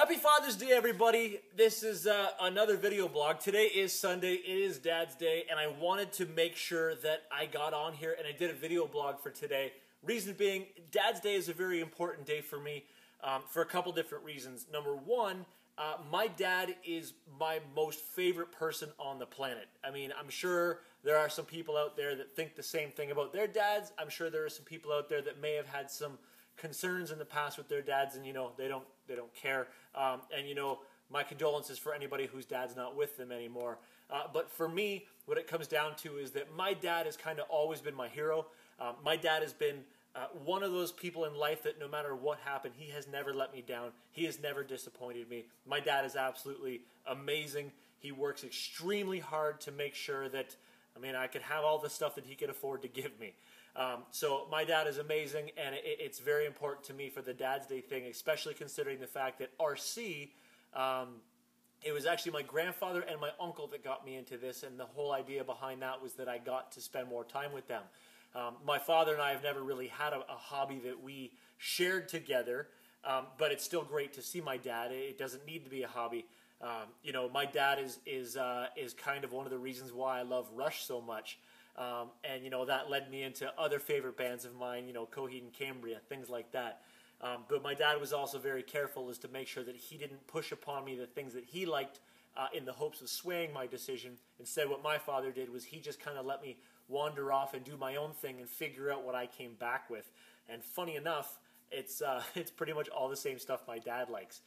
Happy Father's Day, everybody. This is another video blog. Today is Sunday. It is Dad's Day, and I wanted to make sure that I got on here and I did a video blog for today. Reason being, Dad's Day is a very important day for me for a couple different reasons. Number one, my dad is my most favorite person on the planet. I mean, I'm sure there are some people out there that think the same thing about their dads. I'm sure there are some people out there that may have had some concerns in the past with their dads, and they don't care. And my condolences for anybody whose dad's not with them anymore. But for me, what it comes down to is that my dad has kind of always been my hero. My dad has been one of those people in life that no matter what happened, he has never let me down. He has never disappointed me. My dad is absolutely amazing. He works extremely hard to make sure that, I could have all the stuff that he could afford to give me. So my dad is amazing, and it's very important to me for the Dad's Day thing, especially considering the fact that RC, it was actually my grandfather and my uncle that got me into this, and the whole idea behind that was that I got to spend more time with them. My father and I have never really had a hobby that we shared together, but it's still great to see my dad. It doesn't need to be a hobby. My dad is kind of one of the reasons why I love Rush so much. And that led me into other favorite bands of mine, Coheed and Cambria, things like that. But my dad was also very careful as to make sure that he didn't push upon me the things that he liked in the hopes of swaying my decision. Instead, what my father did was he just kind of let me wander off and do my own thing and figure out what I came back with. And funny enough, it's pretty much all the same stuff my dad likes.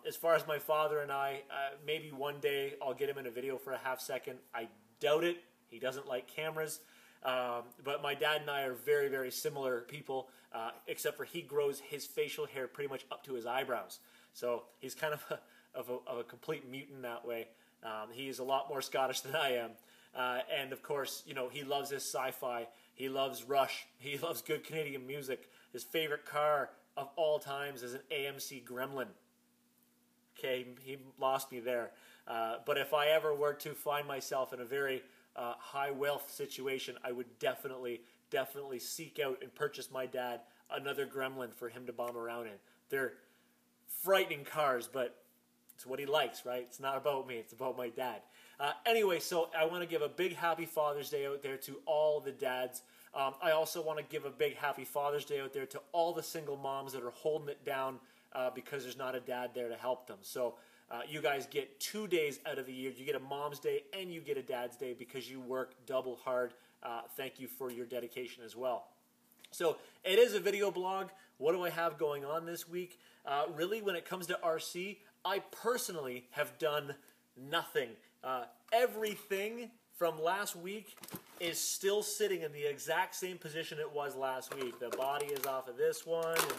As far as my father and I, maybe one day I'll get him in a video for a half second. I doubt it. He doesn't like cameras, but my dad and I are very, very similar people, except for he grows his facial hair pretty much up to his eyebrows. So he's kind of a complete mutant that way. He is a lot more Scottish than I am. And of course, he loves his sci-fi. He loves Rush. He loves good Canadian music. His favorite car of all times is an AMC Gremlin. Okay, he lost me there. But if I ever were to find myself in a very high wealth situation, I would definitely seek out and purchase my dad another Gremlin for him to bomb around in. They're frightening cars, but it's what he likes, right? It's not about me, it's about my dad. Anyway, so I want to give a big happy Father's Day out there to all the dads. I also want to give a big happy Father's Day out there to all the single moms that are holding it down because there's not a dad there to help them. So you guys get 2 days out of the year. You get a Mom's Day and you get a Dad's Day because you work double hard. Thank you for your dedication as well. So it is a video blog. What do I have going on this week? Really, when it comes to RC, I personally have done nothing. Everything from last week is still sitting in the exact same position it was last week. The body is off of this one, and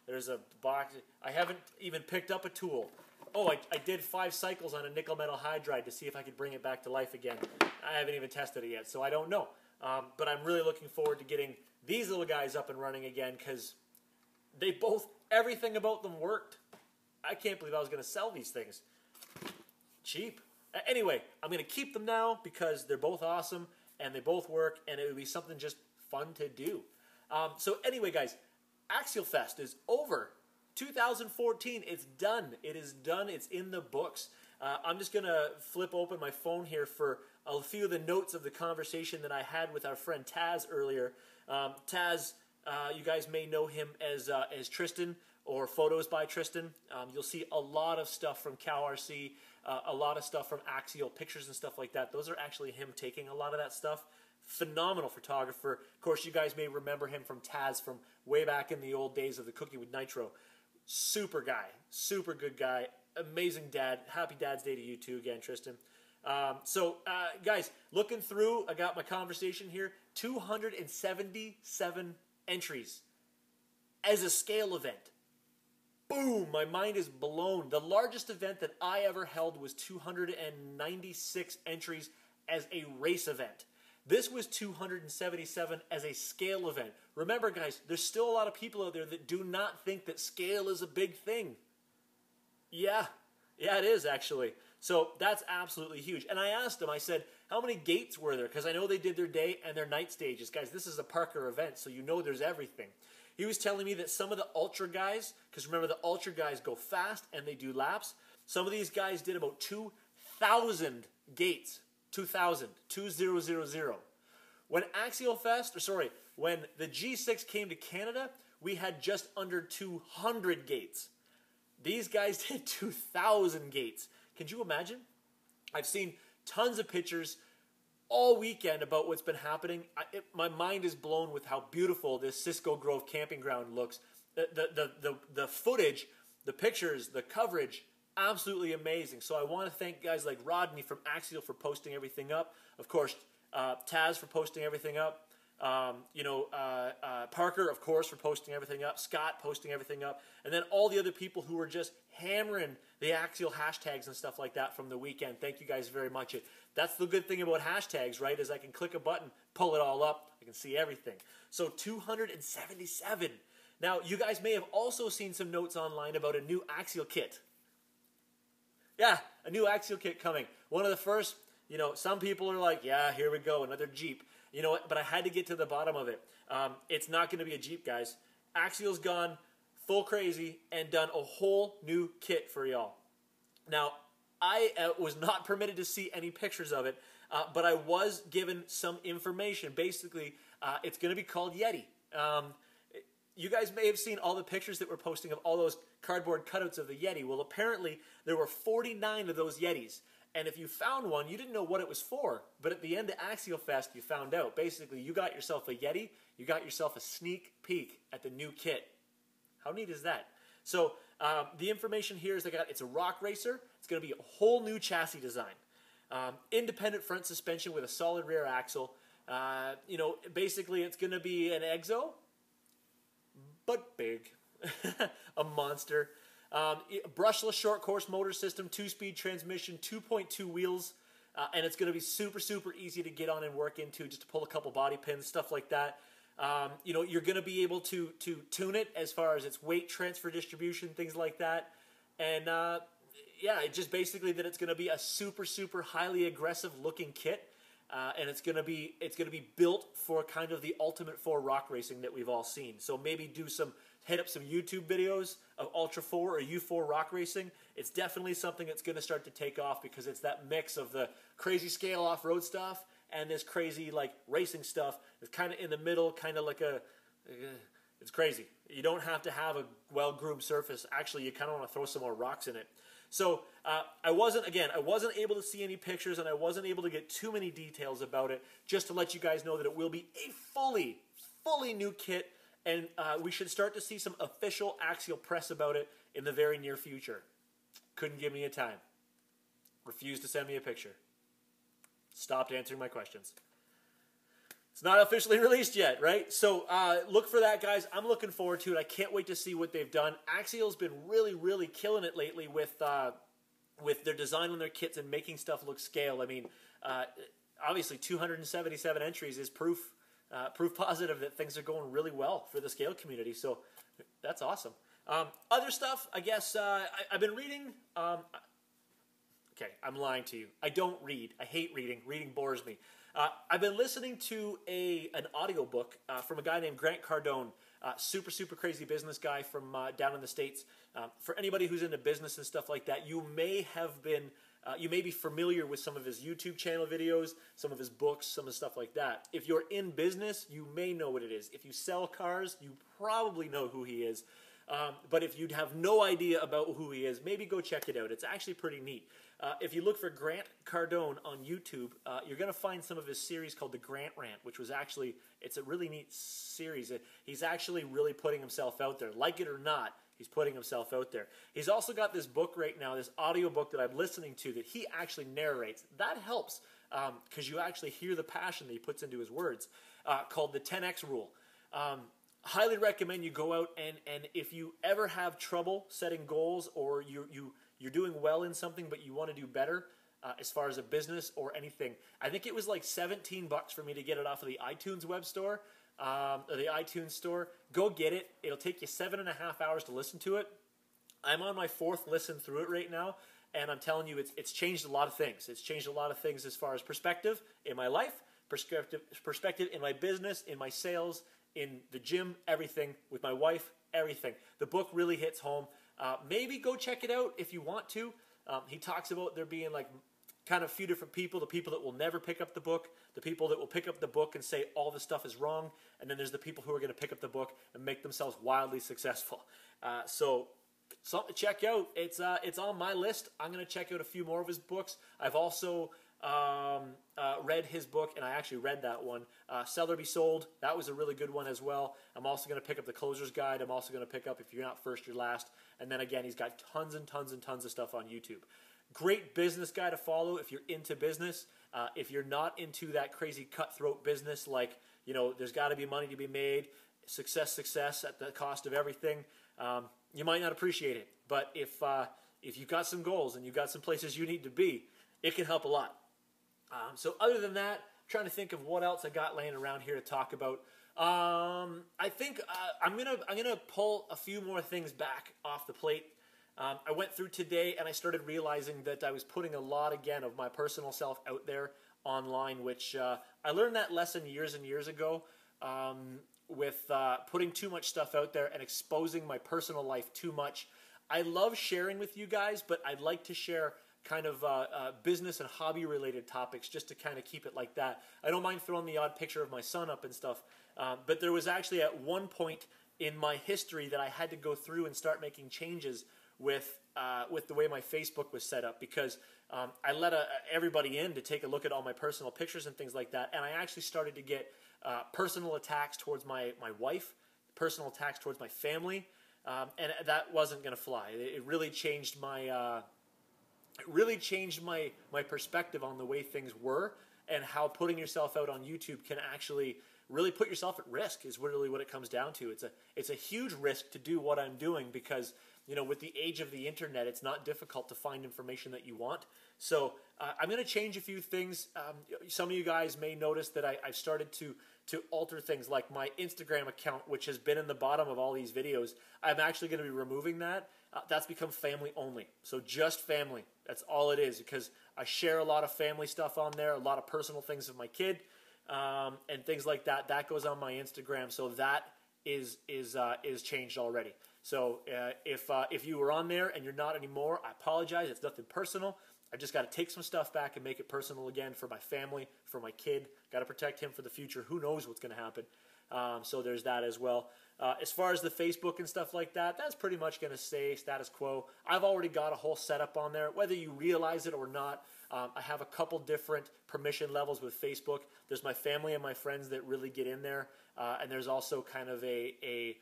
there's a box. I haven't even picked up a tool. Oh, I did 5 cycles on a nickel metal hydride to see if I could bring it back to life again. I haven't even tested it yet, so I don't know. But I'm really looking forward to getting these little guys up and running again because everything about them worked. I can't believe I was going to sell these things. Cheap. Anyway, I'm going to keep them now because they're both awesome and they both work and it would be something just fun to do. So anyway, guys, Axial Fest is over. 2014, it's done. It is done. It's in the books. I'm just going to flip open my phone here for a few of the notes of the conversation that I had with our friend Taz earlier. Taz, you guys may know him as Tristan or Photos by Tristan. You'll see a lot of stuff from Cal RC, a lot of stuff from Axial, pictures and stuff like that. Those are actually him taking a lot of that stuff. Phenomenal photographer. Of course, you guys may remember him from Taz from way back in the old days of the Cookie with Nitro. Super guy, super good guy, amazing dad. Happy Dad's Day to you too again, Tristan. Guys, looking through, I got my conversation here, 277 entries as a scale event. Boom, my mind is blown. The largest event that I ever held was 296 entries as a race event. This was 277 as a scale event. Remember, guys, there's still a lot of people out there that do not think that scale is a big thing. Yeah, it is actually. So that's absolutely huge. And I asked him, I said, how many gates were there? Because I know they did their day and their night stages. Guys, this is a Parker event, so you know there's everything. He was telling me that some of the ultra guys, because remember the ultra guys go fast and they do laps, some of these guys did about 2,000 gates. 2,000. When Axial Fest, when the G6 came to Canada, we had just under 200 gates. These guys did 2,000 gates. Can you imagine? I've seen tons of pictures all weekend about what's been happening. My mind is blown with how beautiful this Cisco Grove camping ground looks. The footage, the pictures, the coverage, absolutely amazing. So I want to thank guys like Rodney from Axial for posting everything up. Of course, Taz for posting everything up. Parker, of course, for posting everything up. Scott posting everything up. And then all the other people who were just hammering the Axial hashtags and stuff like that from the weekend. Thank you guys very much. That's the good thing about hashtags, right, is I can click a button, pull it all up. I can see everything. So 277. Now, you guys may have also seen some notes online about a new Axial kit. Yeah, a new Axial kit coming. One of the first, some people are like, yeah, here we go, another Jeep. You know what? But I had to get to the bottom of it. It's not going to be a Jeep, guys. Axial's gone full crazy and done a whole new kit for y'all. Now, I was not permitted to see any pictures of it, but I was given some information. Basically, it's going to be called Yeti. You guys may have seen all the pictures that we're posting of all those cardboard cutouts of the Yeti. Well, apparently, there were 49 of those Yetis. And if you found one, you didn't know what it was for. But at the end of Axial Fest, you found out. Basically, you got yourself a Yeti. You got yourself a sneak peek at the new kit. How neat is that? So the information here is it's a rock racer. It's going to be a whole new chassis design. Independent front suspension with a solid rear axle. Basically, it's going to be an exo, but big. A monster. Brushless short course motor system, 2-speed transmission, 2.2 wheels, and it's going to be super, super easy to get on and work into, just to pull a couple body pins, stuff like that. You're going to be able to tune it as far as its weight transfer distribution, things like that. And it just basically that it's going to be a super, super highly aggressive looking kit. And it's going to be built for kind of the ultimate for rock racing that we've all seen. So maybe hit up some YouTube videos of Ultra 4 or U4 rock racing. It's definitely something that's going to start to take off because it's that mix of the crazy scale off-road stuff and this crazy like racing stuff. It's kind of in the middle, kind of like it's crazy. You don't have to have a well-groomed surface. Actually, you kind of want to throw some more rocks in it. So I wasn't able to see any pictures and I wasn't able to get too many details about it, just to let you guys know that it will be a fully new kit, and we should start to see some official Axial press about it in the very near future. Couldn't give me a time. Refused to send me a picture. Stopped answering my questions. It's not officially released yet, right? So look for that, guys. I'm looking forward to it. I can't wait to see what they've done. Axial's been really, really killing it lately with their design on their kits and making stuff look scale. I mean, obviously 277 entries is proof positive that things are going really well for the scale community. So that's awesome. Other stuff, I guess, I've been reading. Okay, I'm lying to you. I don't read. I hate reading. Reading bores me. I've been listening to an audiobook from a guy named Grant Cardone, super, super crazy business guy from down in the States. For anybody who's into business and stuff like that, you may be familiar with some of his YouTube channel videos, some of his books, some of the stuff like that. If you're in business, you may know what it is. If you sell cars, you probably know who he is. But if you'd have no idea about who he is, maybe go check it out. It's actually pretty neat. If you look for Grant Cardone on YouTube, you're going to find some of his series called The Grant Rant, which was it's a really neat series. He's actually really putting himself out there. Like it or not, he's putting himself out there. He's also got this book right now, this audiobook that I'm listening to that he actually narrates. That helps because you actually hear the passion that he puts into his words, called The 10X Rule. Highly recommend you go out and if you ever have trouble setting goals or you're doing well in something but you want to do better as far as a business or anything. I think it was like $17 for me to get it off of the iTunes web store or the iTunes store. Go get it. It'll take you 7.5 hours to listen to it. I'm on my 4th listen through it right now, and I'm telling you it's changed a lot of things. It's changed a lot of things as far as perspective in my life, perspective in my business, in my sales, in the gym, everything. With my wife, everything. The book really hits home. Maybe go check it out if you want to. He talks about there being like kind of a few different people, the people that will never pick up the book, the people that will pick up the book and say all this stuff is wrong, and then there's the people who are going to pick up the book and make themselves wildly successful. So something to check out. It's on my list. I'm going to check out a few more of his books. I've also read his book, and I actually read that one, Sell or Be Sold. That was a really good one as well. I'm also going to pick up The Closer's Guide. I'm also going to pick up If You're Not First, You're Last. And then again, he's got tons and tons and tons of stuff on YouTube. Great business guy to follow if you're into business. If you're not into that crazy cutthroat business, like, you know, there's got to be money to be made, success at the cost of everything, you might not appreciate it. But if you've got some goals and you've got some places you need to be, it can help a lot. So other than that, I'm trying to think of what else I got laying around here to talk about. I think I'm gonna pull a few more things back off the plate. I went through today and I started realizing that I was putting a lot, again, of my personal self out there online, which I learned that lesson years and years ago with putting too much stuff out there and exposing my personal life too much. I love sharing with you guys, but I'd like to share kind of business and hobby related topics just to kind of keep it like that. I don't mind throwing the odd picture of my son up and stuff, but there was actually at one point in my history that I had to go through and start making changes with the way my Facebook was set up, because I let everybody in to take a look at all my personal pictures and things like that, and I actually started to get personal attacks towards my wife, personal attacks towards my family, and that wasn't going to fly. It really changed my my perspective on the way things were, and how putting yourself out on YouTube can actually really put yourself at risk is really what it comes down to. It's a huge risk to do what I'm doing, because, you know, with the age of the internet, it's not difficult to find information that you want. So I'm going to change a few things. Some of you guys may notice that I've started to alter things, like my Instagram account, which has been in the bottom of all these videos. I'm actually going to be removing that. That's become family only. So just family. That's all it is, because I share a lot of family stuff on there, a lot of personal things of my kid, and things like that. That goes on my Instagram. So that is changed already. So if you were on there and you're not anymore, I apologize. It's nothing personal. I just got to take some stuff back and make it personal again for my family, for my kid. Got to protect him for the future. Who knows what's going to happen? So there's that as well. As far as the Facebook and stuff like that, that's pretty much going to stay status quo. I've already got a whole setup on there, whether you realize it or not. I have a couple different permission levels with Facebook. There's my family and my friends that really get in there, and there's also kind of an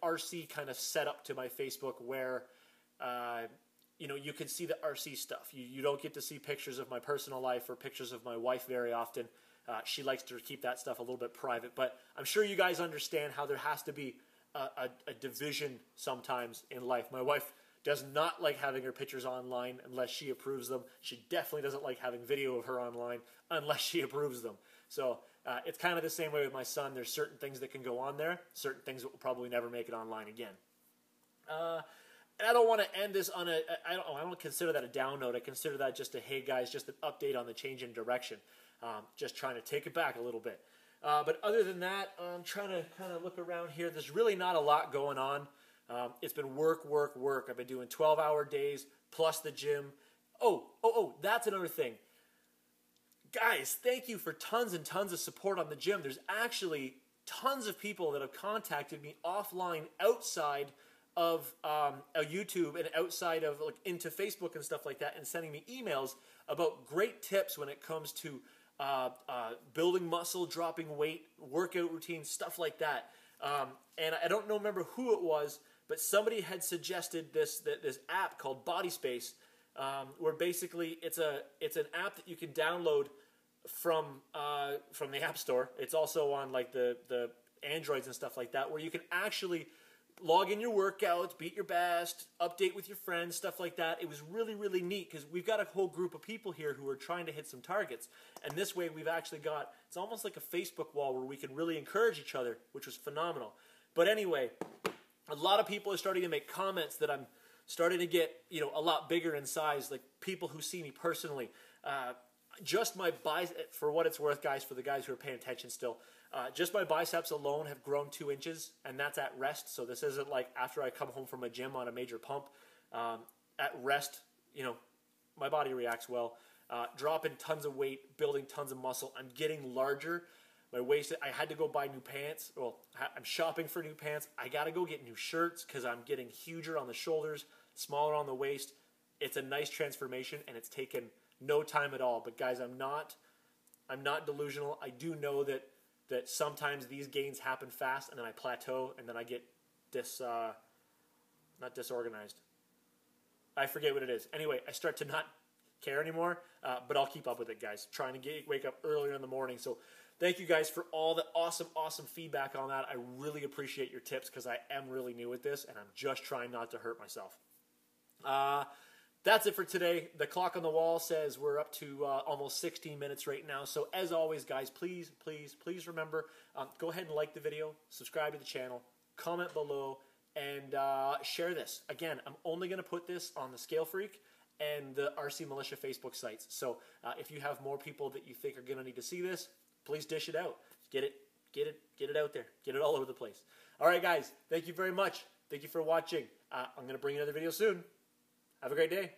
RC kind of setup to my Facebook where you know, you can see the RC stuff. You don't get to see pictures of my personal life or pictures of my wife very often. She likes to keep that stuff a little bit private, but I'm sure you guys understand how there has to be a division sometimes in life. My wife does not like having her pictures online unless she approves them. She definitely doesn't like having video of her online unless she approves them. So it's kind of the same way with my son. There's certain things that can go on there, certain things that will probably never make it online again. And I don't want to end this on I don't consider that a down note. I consider that just a, hey guys, just an update on the change in direction. Just trying to take it back a little bit. But other than that, I'm trying to kind of look around here. There's really not a lot going on. It's been work, work, work. I've been doing 12-hour days plus the gym. Oh, that's another thing. Guys, thank you for tons and tons of support on the gym. There's actually tons of people that have contacted me offline outside of YouTube and outside of like into Facebook and stuff like that, and sending me emails about great tips when it comes to building muscle, dropping weight, workout routines, stuff like that. And I don't remember who it was, but somebody had suggested this app called Body Space, where basically it's an app that you can download from the App Store. It's also on like the Androids and stuff like that, where you can actually log in your workouts, beat your best, update with your friends, stuff like that. It was really, really neat because we've got a whole group of people here who are trying to hit some targets. And this way we've actually got, it's almost like a Facebook wall where we can really encourage each other, which was phenomenal. But anyway, a lot of people are starting to make comments that I'm starting to get, a lot bigger in size, like people who see me personally. just my biceps, for what it's worth, guys, for the guys who are paying attention still, just my biceps alone have grown 2 inches, and that's at rest. So this isn't like after I come home from a gym on a major pump. At rest, you know, my body reacts well. Dropping tons of weight, building tons of muscle. I'm getting larger. My waist, I had to go buy new pants. Well, I'm shopping for new pants. I got to go get new shirts because I'm getting huger on the shoulders, smaller on the waist. It's a nice transformation, and it's taken no time at all. But guys, I'm not delusional. I do know that sometimes these gains happen fast, and then I plateau, and then I get not disorganized. I forget what it is. Anyway, I start to not care anymore, but I'll keep up with it, guys. Trying to wake up earlier in the morning. So thank you guys for all the awesome feedback on that. I really appreciate your tips because I am really new at this, and I'm just trying not to hurt myself. That's it for today. The clock on the wall says we're up to almost 16 minutes right now. So as always, guys, please remember, go ahead and like the video, subscribe to the channel, comment below, and share this. Again, I'm only going to put this on the Scale Freak and the RC Militia Facebook sites. So if you have more people that you think are going to need to see this, please dish it out. Get it out there. Get it all over the place. All right, guys, thank you very much. Thank you for watching. I'm going to bring another video soon. Have a great day.